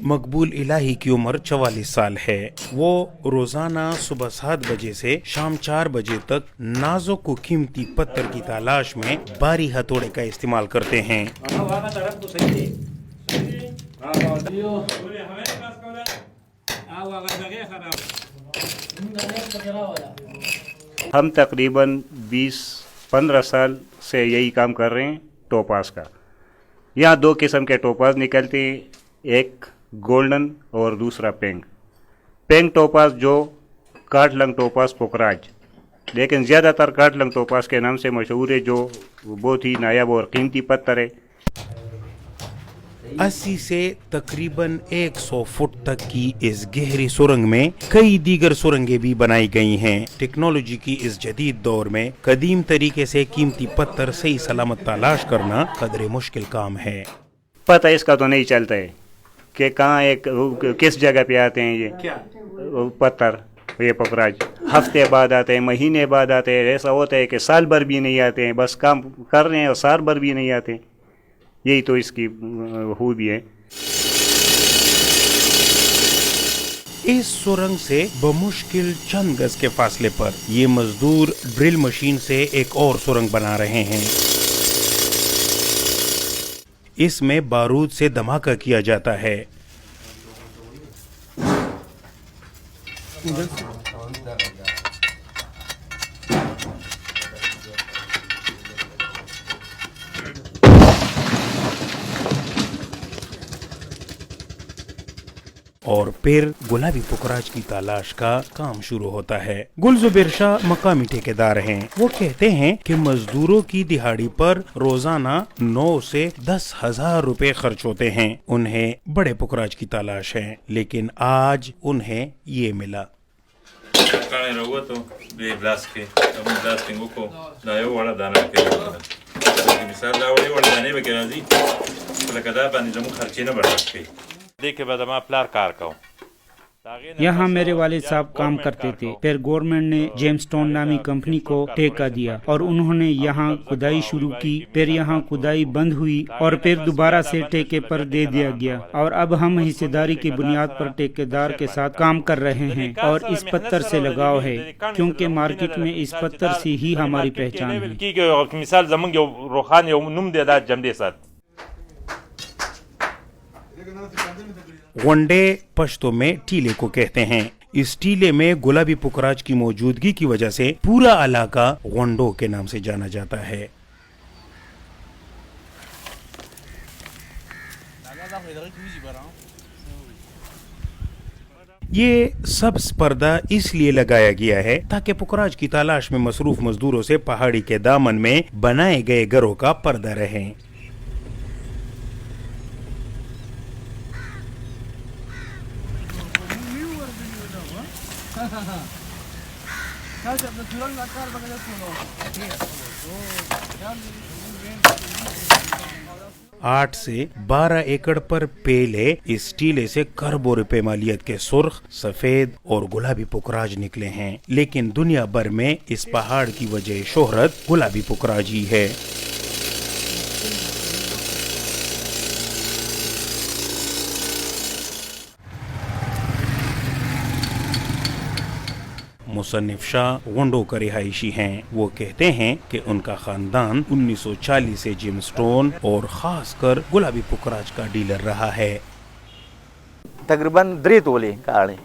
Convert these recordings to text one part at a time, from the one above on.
مقبول الہی کی عمر 44 سال ہے. وہ روزانہ صبح 7 بجے سے شام 4 بجے تک نازک و قیمتی پتھر کی تلاش میں باری ہتھوڑے کا استعمال کرتے ہیں. ہم تقریباً 20-15 سال سے یہی کام کر رہے ہیں ٹوپاز کا. یہاں 2 قسم کے ٹوپاز نکلتے ہیں, ایک گولڈن اور دوسرا پینک. پینک ٹوپاز جو کاٹ لنگ ٹوپاز پوکھراج, لیکن زیادہ تر کاٹ لنگ ٹوپاز کے نام سے مشہور ہے, جو بہت ہی نایاب اور قیمتی پتھر ہے. 80 سے تقریباً 100 فٹ تک کی اس گہری سرنگ میں کئی دیگر سرنگیں بھی بنائی گئی ہیں. ٹیکنالوجی کی اس جدید دور میں قدیم طریقے سے قیمتی پتھر صحیح سلامت تلاش کرنا قدرے مشکل کام ہے. پتہ اس کا تو نہیں چلتا ہے کہ کہاں کس جگہ پہ آتے ہیں یہ پتھر. یہ پوکھراج ہفتے بعد آتے ہیں, مہینے بعد آتے ہیں. ایسا ہوتا ہے کہ سال بھر بھی نہیں آتے ہیں, بس کام کر رہے ہیں اور سال بھر بھی نہیں آتے ہیں. یہی تو اس کی خوبی ہے. اس سرنگ سے بمشکل چند گز کے فاصلے پر یہ مزدور ڈرل مشین سے ایک اور سرنگ بنا رہے ہیں. اس میں بارود سے دھماکہ کیا جاتا ہے. اور پھر گلابی پوکھراج کی تلاش کا کام شروع ہوتا ہے. گلزبیر شاہ مقامی ٹھیکیدار ہیں. وہ کہتے ہیں کہ مزدوروں کی دہاڑی پر روزانہ 9 سے 10,000 روپے خرچ ہوتے ہیں. انہیں بڑے پوکھراج کی تلاش ہے, لیکن آج انہیں یہ ملا. یہاں میرے والد صاحب کام کرتے تھے. پھر گورنمنٹ نے جیمز ٹون نامی کمپنی کو ٹھیکہ دیا اور انہوں نے یہاں کھدائی شروع کی. پھر یہاں کھدائی بند ہوئی اور پھر دوبارہ سے ٹھیکے پر دے دیا گیا, اور اب ہم حصے داری کی بنیاد پر ٹھیکیدار کے ساتھ کام کر رہے ہیں. اور اس پتھر سے لگاؤ ہے کیونکہ مارکیٹ میں اس پتھر سے ہی ہماری پہچان ہے. غنڈے پشتو میں ٹیلے کو کہتے ہیں. اس ٹیلے میں گلابی پوکھراج کی موجودگی کی وجہ سے پورا علاقہ غنڈوں کے نام سے جانا جاتا ہے. یہ سبز پردہ اس لیے لگایا گیا ہے تاکہ پوکھراج کی تلاش میں مصروف مزدوروں سے پہاڑی کے دامن میں بنائے گئے گھروں کا پردہ رہے. آٹھ سے 12 ایکڑ پر پہلے اس ٹیلے سے کروڑوں روپے مالیت کے سرخ, سفید اور گلابی پوکھراج نکلے ہیں. لیکن دنیا بھر میں اس پہاڑ کی وجہ شہرت گلابی پوکھراج ہی ہے. مصنف شاہ غنڈوں کا رہائشی ہیں. وہ کہتے ہیں کہ ان کا خاندان 1940 سے جیمز ٹون اور خاص کر گلابی پوکھراج کا ڈیلر رہا ہے. تقریباً 3 تولے کاڑے.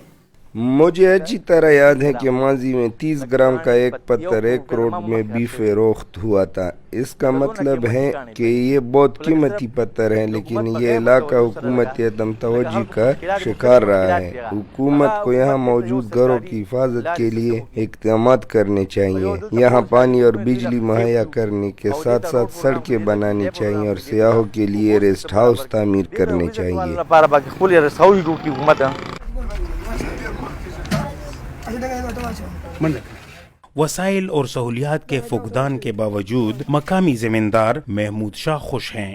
مجھے اچھی طرح یاد ہے کہ ماضی میں 30 گرام کا ایک پتھر 1 کروڑ میں بھی فروخت ہوا تھا. اس کا مطلب ہے کہ یہ بہت قیمتی پتھر ہے, لیکن یہ علاقہ حکومت عدم توجہ کا شکار رہا ہے. حکومت کو یہاں موجود گھروں کی حفاظت کے لیے اقدامات کرنے چاہیے. یہاں پانی اور بجلی مہیا کرنے کے ساتھ ساتھ سڑکیں بنانی چاہیے اور سیاحوں کے لیے ریسٹ ہاؤس تعمیر کرنے چاہیے. وسائل اور سہولیات کے فقدان کے باوجود مقامی زمیندار محمود شاہ خوش ہیں.